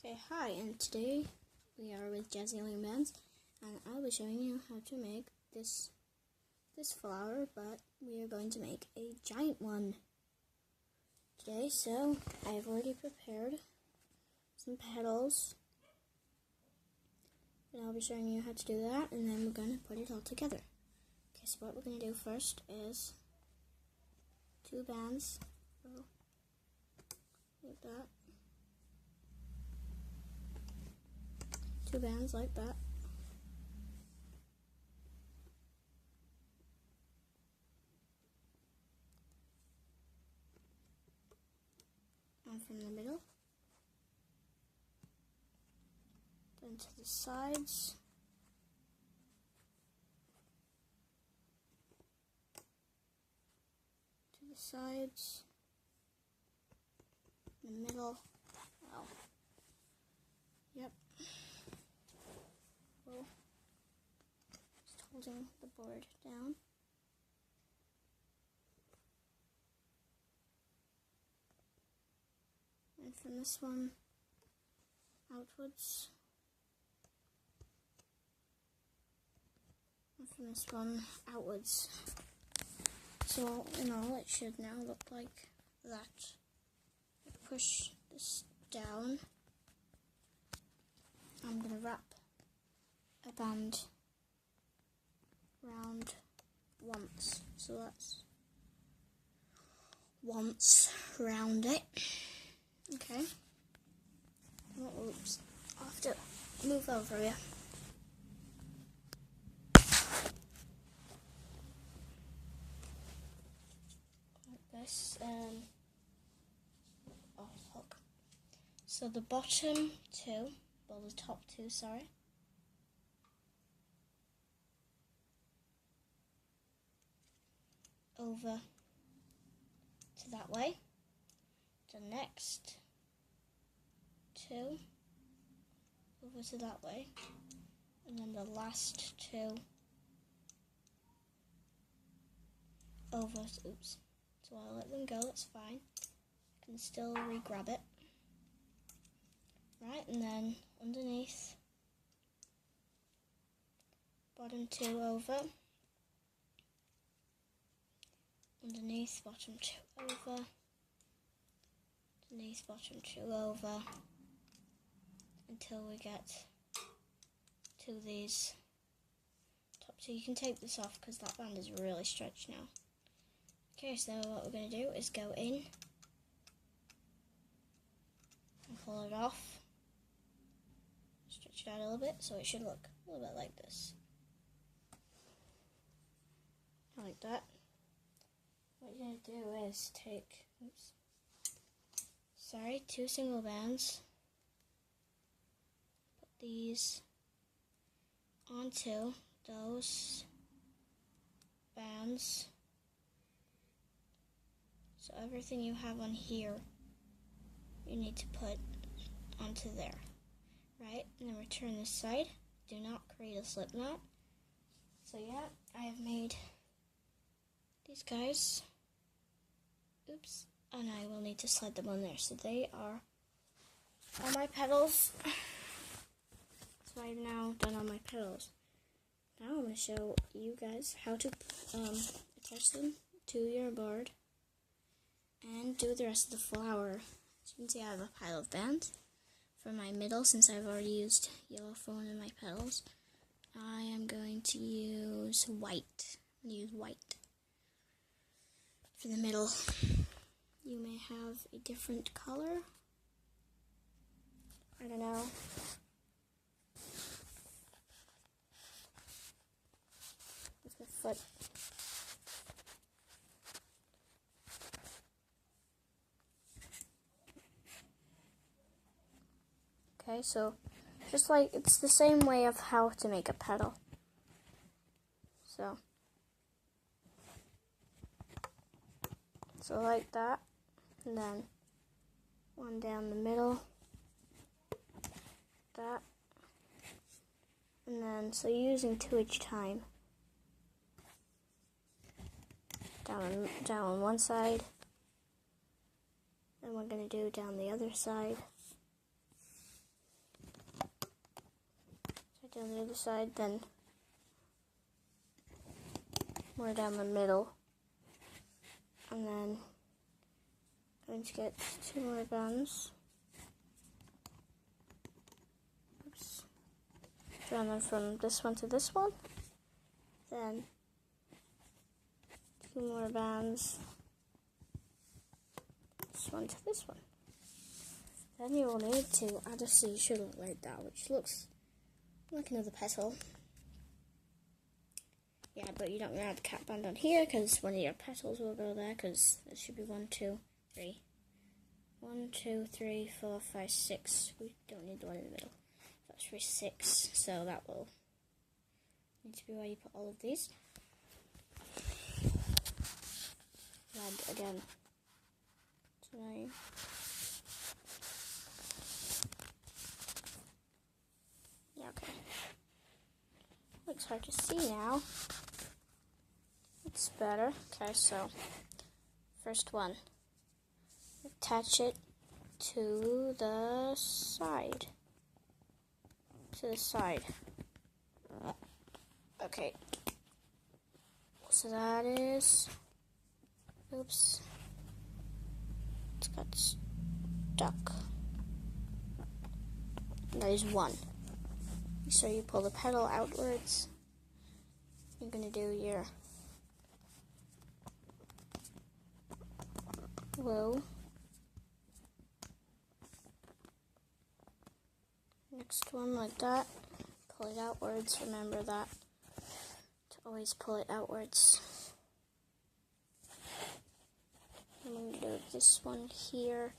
Okay, hi, and today we are with Jazzy Bands, and I'll be showing you how to make this flower, but we are going to make a giant one today. So I've already prepared some petals, and I'll be showing you how to do that, and then we're going to put it all together. Okay, so what we're going to do first is 2 bands, like that. 2 bands like that. And from the middle, then to the sides, the middle. Oh, yep. Well, just holding the board down. And from this one outwards. And from this one outwards. So in all, it should now look like that. Push this down. I'm going to wrap a band round once. So that's once round it. Okay. Oh, oops. I'll have to move over here. Like this. Oh, look. So the bottom 2, well, the top 2, sorry. Over to that way. The next 2 over to that way, and then the last 2 over. Oops. So I'll let them go. That's fine. I can still re-grab it. Right, and then underneath, bottom 2 over. Underneath, bottom 2 over. Underneath, bottom 2 over, until we get to these top 2. You can take this off because that band is really stretched now. Okay, so what we're going to do is go in and pull it off. Stretch it out a little bit so it should look a little bit like this. Like that. What you're going to do is take, 2 single bands, put these onto those bands, so everything you have on here you need to put onto there, right? And then return this side. Do not create a slip knot. So yeah, I have made these guys. Oops. And I will need to slide them on there. So they are all my petals. So I've now done all my petals. Now I'm going to show you guys how to attach them to your board and do the rest of the flower. As you can see, I have a pile of bands for my middle, since I've already used yellow for one of my petals. I am going to use white. I'm going to use white for the middle. You may have a different color. I don't know. With my foot. Okay, so just like it's the same way of how to make a petal. So like that. And then one down the middle, that, and then so you're using 2 each time. Down on one side, then we're going to do down the other side, down the other side, then more down the middle, and then I'm going to get 2 more bands. Oops. Run them from this one to this one, then 2 more bands, this one to this one. Then you will need to add a seashell like that, which looks like another petal. Yeah, but you don't want to add the cat band on here because one of your petals will go there, because there should be 1, 2, 3. 1, 2, 3, 4, 5, 6. We don't need the one in the middle. That's for 6, so that will need to be where you put all of these. Red again. 9. Yeah, okay. It's hard to see now. It's better. Okay, so first one. Attach it to the side. To the side. Okay. So that is... Oops. It's got stuck. That is 1. So you pull the petal outwards. You're going to do your low. Next one like that. Pull it outwards. Remember that. To always pull it outwards. I'm going to do this one here.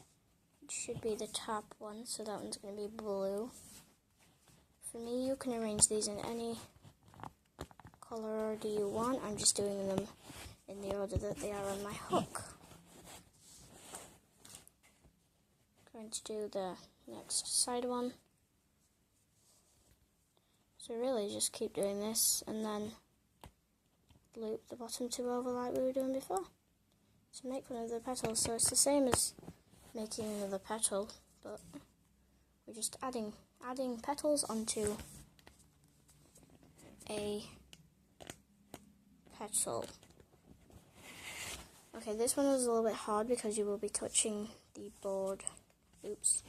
It should be the top one, so that one's going to be blue. For me, you can arrange these in any color order you want. I'm just doing them in the order that they are on my hook. Going to do the next side one. So really just keep doing this and then loop the bottom 2 over like we were doing before to make one of the petals. So it's the same as making another petal, but we're just adding petals onto a petal. Okay, this one was a little bit hard because you will be touching the board. Oops.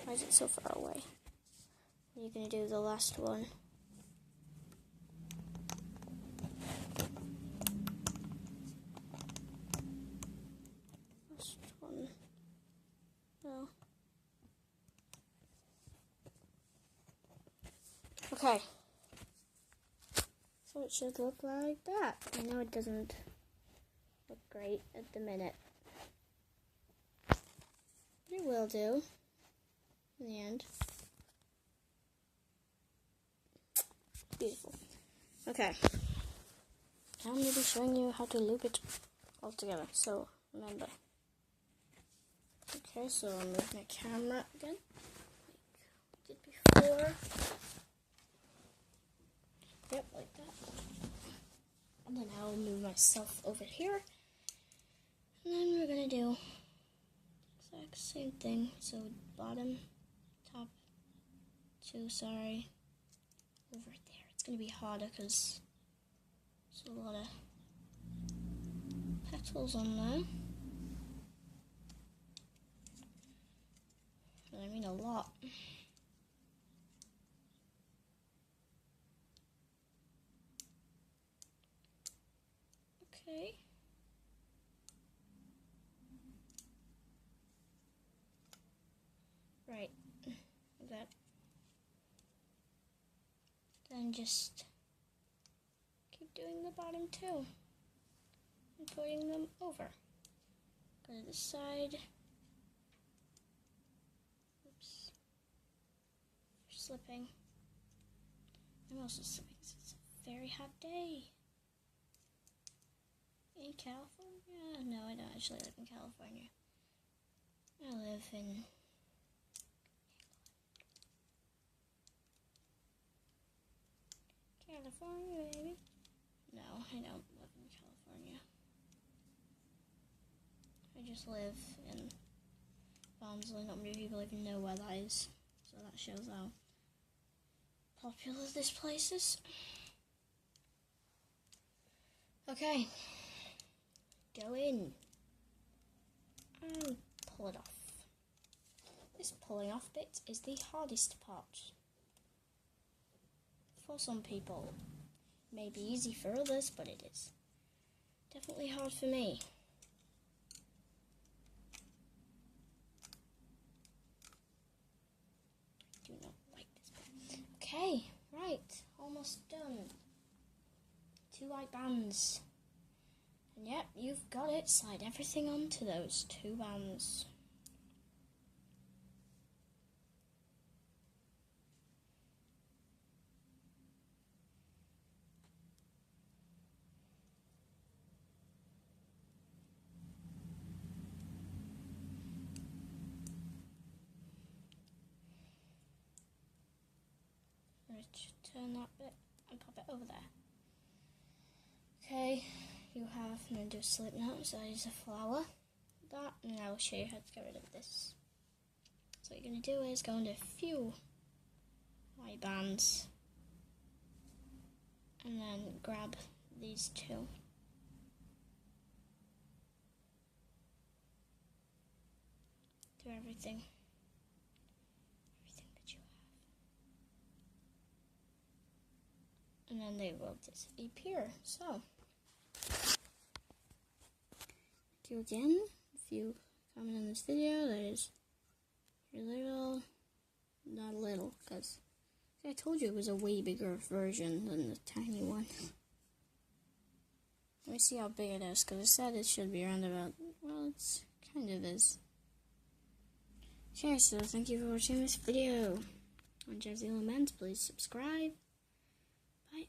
Why is it so far away? You're going to do the last one. Last one. No. Okay. So it should look like that. I know it doesn't look great at the minute. It will do in the end. Beautiful. Okay. Now I'm going to be showing you how to loop it all together. So remember. Okay, so I'll move my camera again, like we did before. Yep, like that. And then I'll move myself over here. And then we're going to do exact same thing. So bottom, top, 2, sorry, over there. It's going to be harder because there's a lot of petals on there. I mean a lot. Okay. Right. Like that. Then just keep doing the bottom 2 and putting them over. Go to the side. Oops. You're slipping. I'm also slipping because it's a very hot day. In California? No, I don't actually live in California. I live in California, baby. No, I don't live in California. I just live in Barnsley. Not many people even know where that is, so that shows how popular this place is. Okay, go in and pull it off. This pulling off bit is the hardest part. For some people, it may be easy for others, but it is definitely hard for me. I do not like this bit. Okay, right, almost done. 2 white bands. And yep, you've got it. Slide everything onto those 2 bands. Turn that bit and pop it over there. Okay, you have, I'm going to do a slip knot, so I use a flower. That, and I'll show you how to get rid of this. So what you're going to do is go into a few white bands and then grab these 2. Do everything that you have. And then they will disappear. So, thank you again. If you comment on this video, that is your little, not little, because I told you it was a way bigger version than the tiny one. Let me see how big it is, because I said it should be around about, well, it's kind of is. Okay, so thank you for watching this video on Jazzy Laments. Please subscribe. Bye.